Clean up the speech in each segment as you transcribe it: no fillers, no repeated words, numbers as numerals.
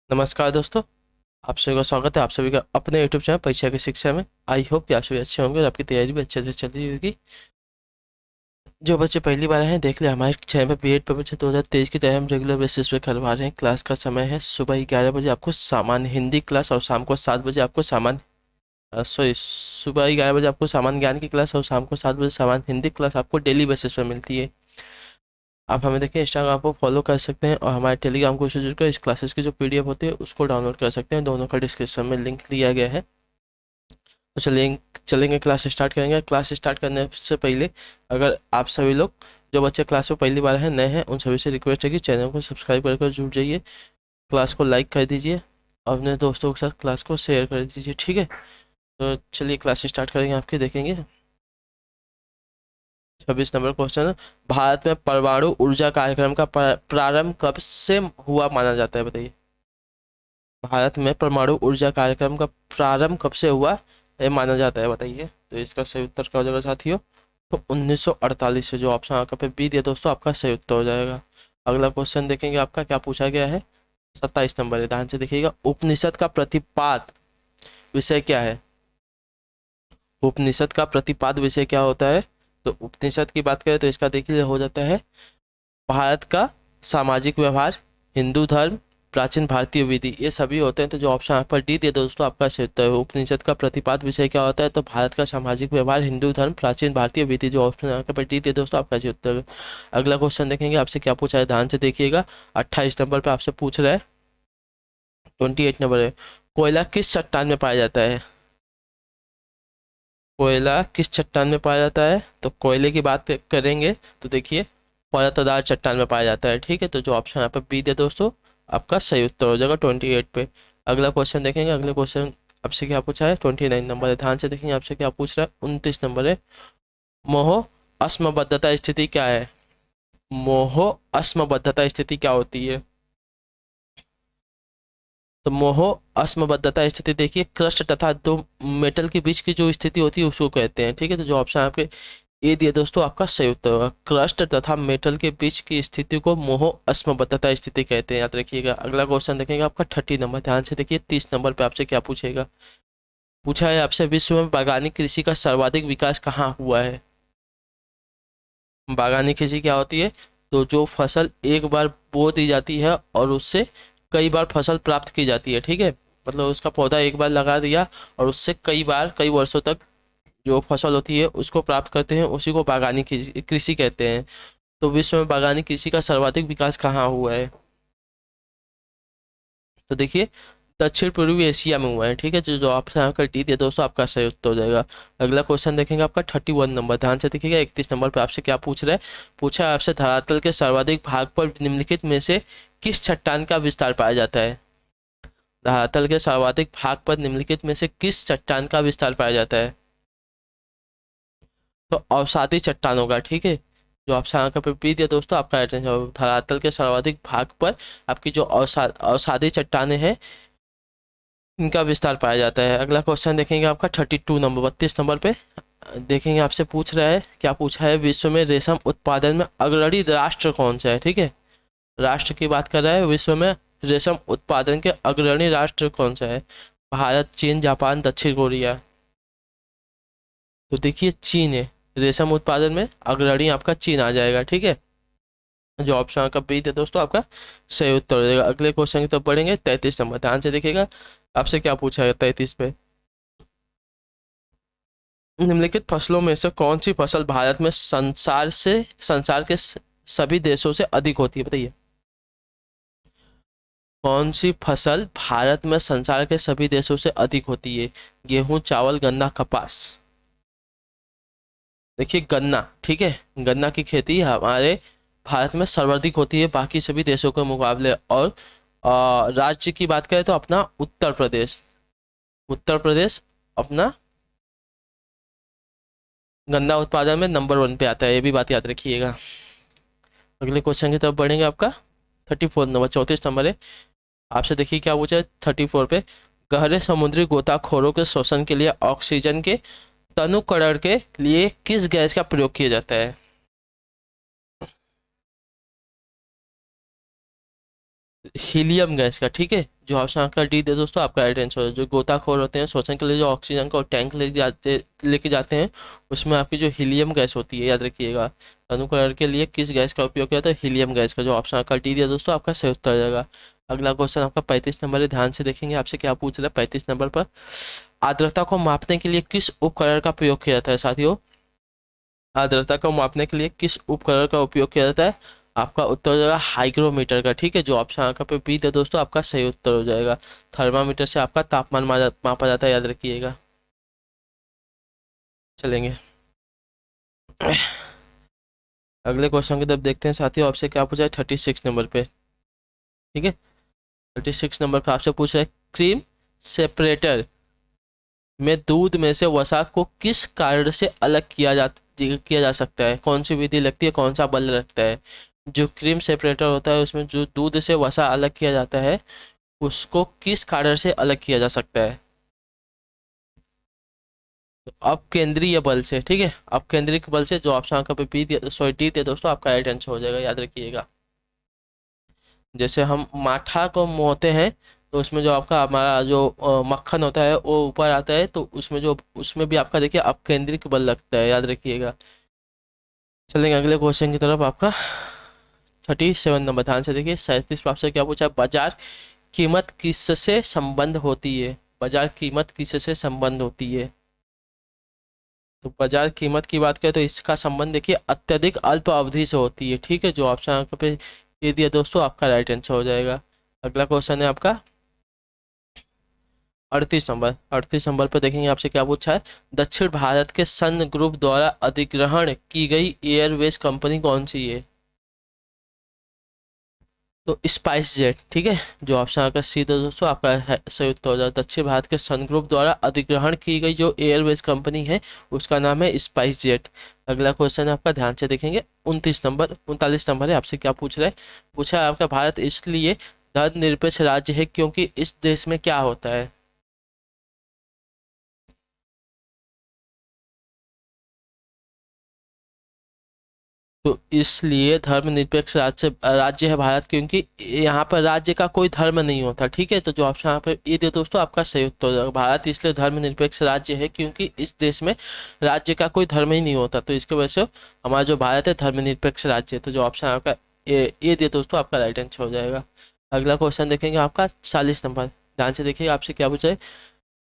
नमस्कार दोस्तों। आप सभी का स्वागत है आप सभी का अपने यूट्यूब चैनल परीक्षा की शिक्षा में। आई होप कि आप सभी अच्छे होंगे और आपकी तैयारी भी अच्छे से चल रही होगी। जो बच्चे पहली बार हैं देख ले, हमारे चैनल पर बीएड परीक्षा 2023 की तैयारी हम रेगुलर बेसिस पे करवा रहे हैं। क्लास का समय है सुबह 11 बजे आपको सामान्य हिंदी क्लास और शाम को 7 बजे आपको सुबह 11 बजे आपको सामान्य ज्ञान की क्लास और शाम को 7 बजे सामान्य हिंदी क्लास आपको डेली बेसिस पे मिलती है। आप हमें देखिए इंस्टाग्राम को फॉलो कर सकते हैं और हमारे टेलीग्राम को से जुड़कर इस क्लासेस की जो पीडीएफ होती है उसको डाउनलोड कर सकते हैं। दोनों का डिस्क्रिप्शन में लिंक दिया गया है। तो चलिए चलेंगे, क्लास स्टार्ट करेंगे। क्लास स्टार्ट करने से पहले अगर आप सभी लोग जो बच्चे क्लास में पहली बार हैं नए हैं उन सभी से रिक्वेस्ट है कि चैनल को सब्सक्राइब कर जुड़ जाइए, क्लास को लाइक कर दीजिए और अपने दोस्तों के साथ क्लास को शेयर कर दीजिए, ठीक है। तो चलिए क्लास स्टार्ट करेंगे, आपके देखेंगे 26 नंबर क्वेश्चन। भारत में परमाणु ऊर्जा कार्यक्रम का प्रारंभ कब से हुआ माना जाता है, बताइए। भारत में परमाणु ऊर्जा कार्यक्रम का प्रारंभ कब से हुआ ये माना जाता है, बताइए। तो इसका सही उत्तर क्या हो जाएगा साथियों? तो 1948 से, जो ऑप्शन आपका पे बी दिया दोस्तों, आपका सही उत्तर हो जाएगा। अगला क्वेश्चन देखेंगे, आपका क्या पूछा गया है। 27 नंबर है, ध्यान से देखिएगा। उपनिषद का प्रतिपाद विषय क्या है? उपनिषद का प्रतिपाद विषय क्या होता है? तो उपनिषद की बात करें तो इसका देखिए हो जाता है भारत का सामाजिक व्यवहार, हिंदू धर्म, प्राचीन भारतीय विधि, ये सभी होते हैं। तो जो ऑप्शन यहाँ पर डी दिया दोस्तों, आपका सही उत्तर है। उपनिषद का प्रतिपाद विषय क्या होता है? तो भारत का सामाजिक व्यवहार, हिंदू धर्म, प्राचीन भारतीय विधि, जो ऑप्शन यहाँ पर डी दिया दोस्तों, आपका सही उत्तर है। अगला क्वेश्चन देखेंगे, आपसे क्या पूछा है, ध्यान से देखिएगा। 28 नंबर पर आपसे पूछ रहा है। 28 नंबर है, कोयला किस चट्टान में पाया जाता है? कोयला किस चट्टान में पाया जाता है? तो कोयले की बात करेंगे तो देखिए परतदार चट्टान में पाया जाता है, ठीक है। तो जो ऑप्शन यहाँ पर बी दे दोस्तों, आपका सही उत्तर हो जाएगा 28 पे। अगला क्वेश्चन देखेंगे। अगले क्वेश्चन आपसे क्या पूछा है, 29 नंबर है, ध्यान से देखेंगे आपसे क्या पूछ रहा है। 29 नंबर है, मोह असमबद्धता स्थिति क्या है? मोह असमबद्धता स्थिति क्या होती है? तो मोह असमबद्धता स्थिति देखिए क्रस्ट तथा दो मेटल के बीच की जो स्थिति होती है उसको कहते हैं, ठीक है। तो जो ऑप्शन आपके ए दिया दोस्तों, आपका सही उत्तर होगा। क्रस्ट तथा मेटल के बीच की स्थिति को मोह अश्मबद्धता स्थिति कहते हैं, याद रखिएगा। अगला क्वेश्चन देखेंगे आपका 30 नंबर, ध्यान से देखिए। 30 नंबर पे आपसे क्या पूछेगा, पूछा है आपसे विश्व में बागवानी कृषि का सर्वाधिक विकास कहाँ हुआ है? बागवानी कृषि क्या होती है? तो जो फसल एक बार बो दी जाती है और उससे कई बार फसल प्राप्त की जाती है, ठीक है। मतलब उसका पौधा एक बार लगा दिया और उससे कई बार कई वर्षों तक जो फसल होती है उसको प्राप्त करते हैं, उसी को बागवानी कृषि कृषि कहते हैं। तो विश्व में बागवानी कृषि का सर्वाधिक विकास कहाँ हुआ है? तो देखिए दक्षिण पूर्वी एशिया में हुआ है, ठीक है। जो ऑप्शन आपका डी दिया दोस्तों, आपका सही उत्तर हो जाएगा। अगला क्वेश्चन देखेंगे आपका 31 नंबर, ध्यान से देखिएगा। 31 नंबर पे आपसे क्या पूछ रहा है, पूछा है आपसे धरातल के सर्वाधिक भाग पर निम्नलिखित में से किस चट्टान का विस्तार पाया जाता है? धरातल के सर्वाधिक भाग पर निम्नलिखित में से किस चट्टान का विस्तार पाया जाता है? तो अवसादी चट्टानों का, ठीक है। जो ऑप्शन आपका पे बी दिया दोस्तों, आपका राइट आंसर होगा। धरातल के सर्वाधिक भाग पर आपकी जो अवसादी चट्टानें हैं इनका विस्तार पाया जाता है। अगला क्वेश्चन देखेंगे आपका 32 नंबर, 32 नंबर पे देखेंगे आपसे पूछ रहा है, क्या पूछा है, विश्व में रेशम उत्पादन में अग्रणी राष्ट्र कौन सा है, ठीक है। राष्ट्र की बात कर रहा है, विश्व में रेशम उत्पादन के अग्रणी राष्ट्र कौन सा है? भारत, चीन, जापान, दक्षिण कोरिया। तो देखिए चीन है, रेशम उत्पादन में अग्रणी आपका चीन आ जाएगा, ठीक है। जो ऑप्शन आपका बी है दोस्तों, आपका सही उत्तर हो जाएगा। अगले क्वेश्चन की तरफ बढ़ेंगे। 33 नंबर, ध्यान से देखिएगा। आपसे क्या पूछा है 33 पे, निम्नलिखित फसलों में से कौन सी फसल भारत में संसार के सभी देशों से अधिक होती है, बताइए। कौन सी फसल भारत में संसार के सभी देशों से अधिक होती है? गेहूं, चावल, गन्ना, कपास। देखिए गन्ना, ठीक है। गन्ना की खेती हमारे भारत में सर्वाधिक होती है बाकी सभी देशों के मुकाबले। और राज्य की बात करें तो अपना उत्तर प्रदेश, उत्तर प्रदेश अपना गन्ना उत्पादन में नंबर 1 पे आता है, ये भी बात याद रखिएगा। अगले क्वेश्चन की तरफ बढ़ेंगे, आपका 34 नंबर, 34 नंबर है। आपसे देखिए क्या पूछा है 34 पे, गहरे समुद्री गोताखोरों के शोषण के लिए ऑक्सीजन के तनुकरण के लिए किस गैस का प्रयोग किया जाता है? हीलियम गैस का, ठीक है। जो ऑप्शन आपका डी दे दोस्तों आपका राइट आंसर है। जो गोताखोर होते हैं शोषण के लिए जो ऑक्सीजन को टैंक लेके जाते हैं, उसमें आपकी जो हीलियम गैस होती है, याद रखिएगा। अनुकरण के लिए किस गैस का उपयोग किया जाता है? हीलियम गैस का। जो ऑप्शन आपका डी दिया दोस्तों आपका सही उत्तर हो जाएगा। अगला क्वेश्चन आपका 35 नंबर है, ध्यान से देखेंगे आपसे क्या पूछ रहा है 35 नंबर पर। आर्द्रता को मापने के लिए किस उपकरण का प्रयोग किया जाता है साथियों? आर्द्रता को मापने के लिए किस उपकरण का उपयोग किया जाता है? आपका उत्तर हो जाएगा हाइग्रोमीटर का। ठीक है, जो ऑप्शन आपका पे बी है दोस्तों आपका सही उत्तर हो जाएगा। थर्मामीटर से आपका तापमान मापा जाता है, याद रखिएगा। चलेंगे अगले क्वेश्चन की तरफ देखते हैं साथियों, आपसे क्या पूछा है 36 नंबर पे। ठीक है, 36 नंबर पे आपसे पूछ रहा है क्रीम सेपरेटर में दूध में से वसा को किस कारण से अलग किया जा सकता है? कौन सी विधि लगती है, कौन सा बल लगता है? जो क्रीम सेपरेटर होता है उसमें जो दूध से वसा अलग किया जाता है, उसको किस कारण से अलग किया जा सकता है? तो अपकेंद्रीय बल से। ठीक है, अपकेंद्रिक बल से। जो ऑप्शन आपका पे बी दिया, सॉरी डी दिया दोस्तों आपका राइट आंसर हो जाएगा, याद रखिएगा। जैसे हम माठा को मोहते हैं तो उसमें जो आपका हमारा जो मक्खन होता है वो ऊपर आता है, तो उसमें भी आपका देखिए अपकेंद्रिक बल लगता है, याद रखिएगा। चलेंगे अगले क्वेश्चन की तरफ। आपका 37 नंबर, ध्यान से देखिए। 37 पे आपसे क्या पूछा है? बाजार कीमत किससे संबंध होती है? बाजार कीमत किससे संबंध होती है? तो बाजार कीमत की बात करें तो इसका संबंध देखिए अत्यधिक अल्प अवधि से होती है। ठीक है, जो ऑप्शन आपके पे ये दिया दोस्तों आपका राइट आंसर हो जाएगा। अगला क्वेश्चन है आपका 38 नंबर। 38 नंबर पर देखेंगे आपसे क्या पूछा है। दक्षिण भारत के सन ग्रुप द्वारा अधिग्रहण की गई एयरवेज कंपनी कौन सी है? तो स्पाइस जेट। ठीक है, जो ऑप्शन आपका सी था दोस्तों आपका सही उत्तर हो जाएगा। दक्षिण भारत के सन ग्रुप द्वारा अधिग्रहण की गई जो एयरवेज कंपनी है उसका नाम है स्पाइस जेट। अगला क्वेश्चन है आपका, ध्यान से देखेंगे। 39 नंबर है, आपसे क्या पूछ रहा है? पूछा है आपका भारत इसलिए धर्मनिरपेक्ष राज्य है क्योंकि इस देश में क्या होता है? तो इसलिए धर्मनिरपेक्ष राज्य है भारत क्योंकि यहाँ पर राज्य का कोई धर्म नहीं होता। ठीक है, तो जो ऑप्शन यहाँ पे ये दे दोस्तों आपका सही उत्तर हो जाएगा। भारत इसलिए धर्मनिरपेक्ष राज्य है क्योंकि इस देश में राज्य का कोई धर्म ही नहीं होता, तो इसके वजह से हमारा जो भारत है धर्मनिरपेक्ष राज्य है। तो जो ऑप्शन आपका ये दे दोस्तों आपका राइट आंसर हो जाएगा। अगला क्वेश्चन देखेंगे आपका 40 नंबर, ध्यान से देखिए आपसे क्या पूछा है।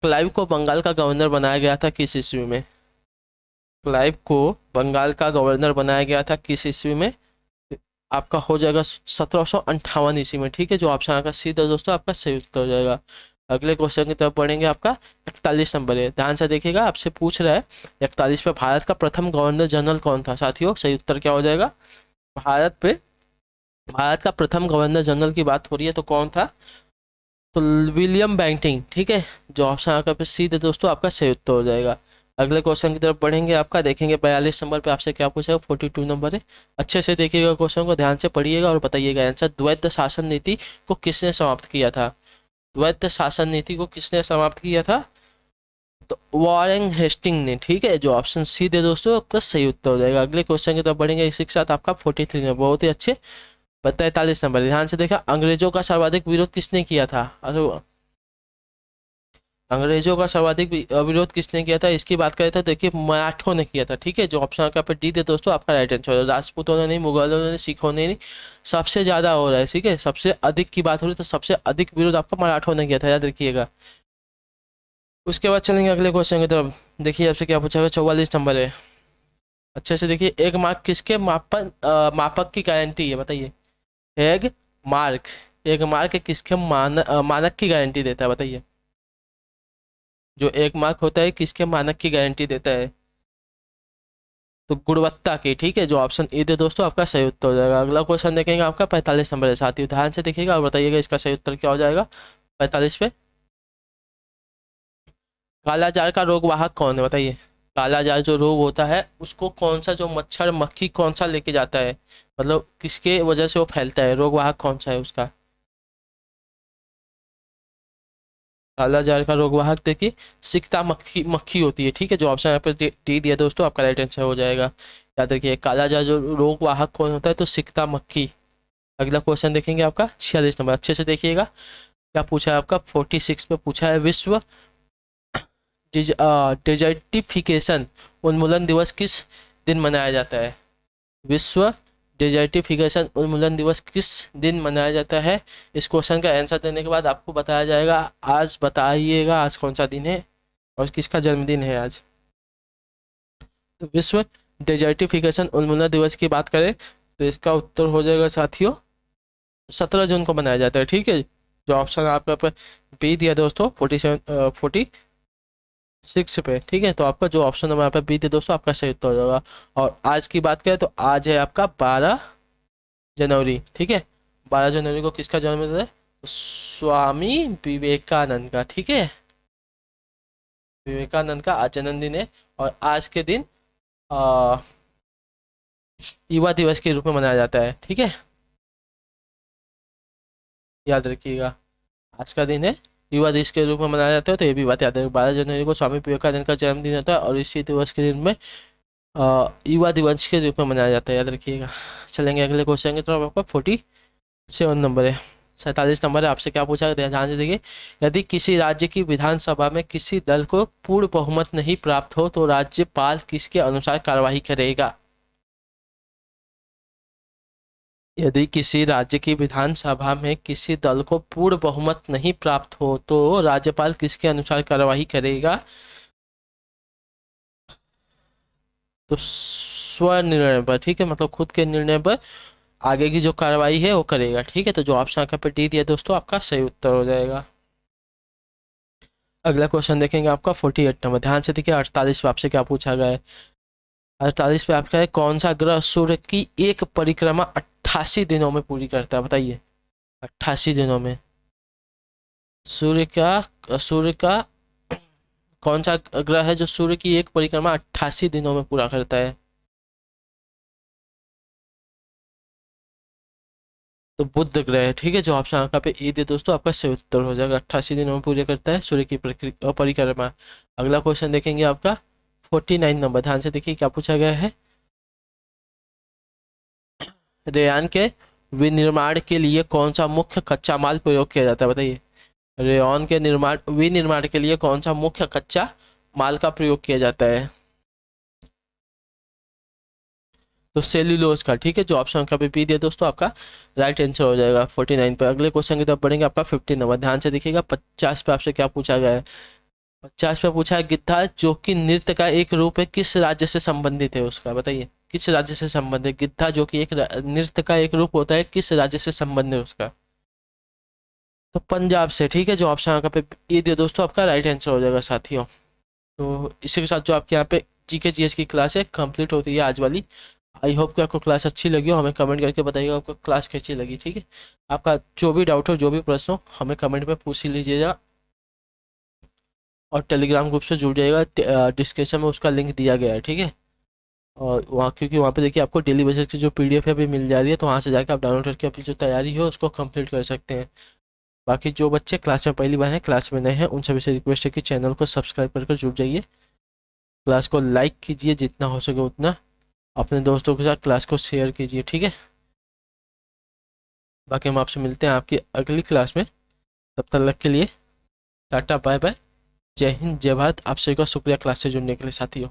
क्लाइव को बंगाल का गवर्नर बनाया गया था किस ईस्वी में? क्लाइव को बंगाल का गवर्नर बनाया गया था किस ईस्वी में? आपका हो जाएगा 1758 ईस्वी में। ठीक है, जो ऑप्शन आपका सी था दोस्तों आपका सही उत्तर हो जाएगा। अगले क्वेश्चन की तरफ पढ़ेंगे। आपका 41 नंबर है, ध्यान से देखिएगा। आपसे पूछ रहा है 41 पे भारत का प्रथम गवर्नर जनरल कौन था? साथियों सही उत्तर क्या हो जाएगा? भारत पे भारत का प्रथम गवर्नर जनरल की बात हो रही है तो कौन था? तो विलियम बेंटिंग। ठीक है, जो ऑप्शन आपका पे सी थे दोस्तों आपका सही उत्तर हो जाएगा। अगले क्वेश्चन की तरफ बढ़ेंगे। आपका देखेंगे 42 नंबर पे आपसे क्या पूछा है। 42 नंबर है, अच्छे से देखिएगा, क्वेश्चन को ध्यान से पढ़िएगा और बताइएगा आंसर। द्वैध शासन नीति को किसने समाप्त किया था? द्वैध शासन नीति को किसने समाप्त किया था? तो वॉरेन हेस्टिंग ने। ठीक है, जो ऑप्शन सी दे दोस्तों आपका सही उत्तर हो जाएगा। अगले क्वेश्चन की तरफ बढ़ेंगे, इसी के साथ आपका 43 नंबर, बहुत ही अच्छे। 43 नंबर, ध्यान से देखा। अंग्रेजों का सर्वाधिक विरोध किसने किया था? अरे अंग्रेजों का सर्वाधिक विरोध किसने किया था इसकी बात करें तो देखिए मराठों ने किया था। ठीक है, जो ऑप्शन आपका पे डी दे दोस्तों आपका राइट आंसर है। राजपूतों ने नहीं, मुगलों ने नहीं, सिखों ने नहीं, सबसे ज्यादा हो रहा है। ठीक है, सबसे अधिक की बात हो रही है तो सबसे अधिक विरोध आपका मराठों ने किया था, याद रखिएगा। उसके बाद चलेंगे अगले क्वेश्चन की तरफ। देखिए आपसे क्या पूछा गया। 44 नंबर है, अच्छे से देखिए। एक मार्क किसके मापक की गारंटी है बताइए? एक मार्क एक मार्क किसके मानक की गारंटी देता है बताइए? जो एक मार्क होता है किसके मानक की गारंटी देता है? तो गुणवत्ता की। ठीक है, जो ऑप्शन ए दे दोस्तों आपका सही उत्तर हो जाएगा। अगला क्वेश्चन देखेंगे आपका 45 नंबर है साथियों, ध्यान से देखिएगा और बताइएगा इसका सही उत्तर क्या हो जाएगा। 45 पे कालाजार का रोग वाहक कौन है बताइए? कालाजार जो रोग होता है उसको कौन सा जो मच्छर मक्खी कौन सा लेके जाता है, मतलब किसके वजह से वो फैलता है, रोग वाहक कौन सा है उसका? कालाजार का रोग वाहक देखिए सिकता मक्खी मक्खी होती है। ठीक है, जो ऑप्शन यहाँ पे डी दिया दोस्तों आपका राइट आंसर हो जाएगा। याद रखिए कालाजार जो रोग वाहक कौन होता है? तो सिकता मक्खी। अगला क्वेश्चन देखेंगे आपका 46 नंबर, अच्छे से देखिएगा। क्या पूछा है आपका 46 पे पूछा है, विश्व डेजर्टिफिकेशन उन्मूलन दिवस किस दिन मनाया जाता है? विश्व डेजर्टिफिकेशन उन्मूलन दिवस किस दिन मनाया जाता है? इस क्वेश्चन का आंसर देने के बाद आपको बताया जाएगा। आज बताइएगा आज कौन सा दिन है और किसका जन्मदिन है आज। तो विश्व डेजर्टिफिकेशन उन्मूलन दिवस की बात करें तो इसका उत्तर हो जाएगा साथियों 17 जून को मनाया जाता है। ठीक है, जो ऑप्शन आपके पर बी दिया दोस्तों 46 पे। ठीक है, तो आपका जो ऑप्शन नंबर यहाँ पे बी दिया दोस्तों आपका सही उत्तर हो जाएगा। और आज की बात करें तो आज है आपका 12 जनवरी। ठीक है, 12 जनवरी को किसका जन्मदिन है? स्वामी विवेकानंद का। ठीक है, विवेकानंद का आज जन्मदिन है। और आज के दिन आ, युवा दिवस के रूप में मनाया जाता है। ठीक है, याद रखिएगा आज का दिन है युवा दिवस के रूप में मनाया जाता है। तो ये भी बात याद रखिए, 12 जनवरी को स्वामी विवेकानंद का जन्मदिन होता है और इसी दिवस के दिन में युवा दिवस के रूप में मनाया जाता है, याद रखिएगा। चलेंगे अगले क्वेश्चन की तरफ। आपका 47 नंबर है, 47 नंबर है। आपसे क्या पूछा गया, ध्यान से देखिए। यदि किसी राज्य की विधानसभा में किसी दल को पूर्ण बहुमत नहीं प्राप्त हो तो राज्यपाल किसके अनुसार कार्यवाही करेगा? यदि किसी राज्य की विधानसभा में किसी दल को पूर्ण बहुमत नहीं प्राप्त हो तो राज्यपाल किसके अनुसार कार्यवाही करेगा? तो स्वनिर्णय पर। ठीक है, मतलब खुद के निर्णय पर आगे की जो कार्रवाई है वो करेगा। ठीक है, तो जो ऑप्शन आपका पे डी दिया दोस्तों आपका सही उत्तर हो जाएगा। अगला क्वेश्चन देखेंगे आपका 48 नंबर, ध्यान से देखिए। 48 पे आपसे क्या पूछा गया है? 48 पे आपका है, कौन सा ग्रह सूर्य की एक परिक्रमा 88 दिनों में पूरी करता है? बताइए, 88 दिनों में सूर्य का कौन सा ग्रह है जो सूर्य की एक परिक्रमा 88 दिनों में पूरा करता है? तो बुध ग्रह है। ठीक है, जो ऑप्शन आपका पे ए दे दोस्तों आपका सही उत्तर हो जाएगा। 88 दिनों में पूरे करता है सूर्य की परिक्रमा। अगला क्वेश्चन देखेंगे आपका 49 नंबर, ध्यान से देखिए क्या पूछा गया है। रेयान के विनिर्माण के लिए कौन सा मुख्य कच्चा माल प्रयोग किया जाता है? बताइए, रेयॉन के विनिर्माण के लिए कौन सा मुख्य कच्चा माल का प्रयोग किया जाता है? तो सेल्यूलोज का। ठीक है, जो ऑप्शन का भी पी दिया दोस्तों आपका राइट आंसर हो जाएगा 49 पे। अगले क्वेश्चन की तरफ बढ़ेंगे, आपका 50 नंबर, ध्यान से देखिएगा। 50 पे आपसे क्या पूछा गया है? 50 पे पूछा है, गिद्धा जो कि नृत्य का एक रूप है किस राज्य से संबंधित है उसका? बताइए, किस राज्य से संबंधित? गिद्धा जो कि एक नृत्य का एक रूप होता है किस राज्य से संबंध है उसका? तो पंजाब से। ठीक है, जो ऑप्शन आपका पे ये दिया दोस्तों आपका राइट आंसर हो जाएगा साथियों। तो इसी के साथ जो आपके यहाँ पे जीके जीएस की क्लास है कंप्लीट होती है आज वाली। आई होप कि आपको क्लास अच्छी लगी हो, हमें कमेंट करके बताइएगा आपको क्लास कैसी लगी। ठीक है, आपका जो भी डाउट हो जो भी प्रश्न हो हमें कमेंट में पूछ लीजिएगा और टेलीग्राम ग्रुप से जुड़ जाइएगा, डिस्क्रिप्शन में उसका लिंक दिया गया है। ठीक है, और वहाँ क्योंकि वहाँ पे देखिए आपको डेली बेसिस की जो पीडीएफ है अभी मिल जा रही है, तो वहाँ से जाकर आप डाउनलोड करके अपनी जो तैयारी हो उसको कंप्लीट कर सकते हैं। बाकी जो बच्चे क्लास में पहली बार हैं, क्लास में नए हैं, उन सभी से रिक्वेस्ट है कि चैनल को सब्सक्राइब करके जुड़ जाइए, क्लास को लाइक कीजिए जितना हो सके उतना, अपने दोस्तों के साथ क्लास को शेयर कीजिए। ठीक है, बाकी हम आपसे मिलते हैं आपकी अगली क्लास में। तब तक के लिए टाटा बाय बाय, जय हिंद जय भारत। आप सभी का शुक्रिया क्लास से जुड़ने के लिए साथियों।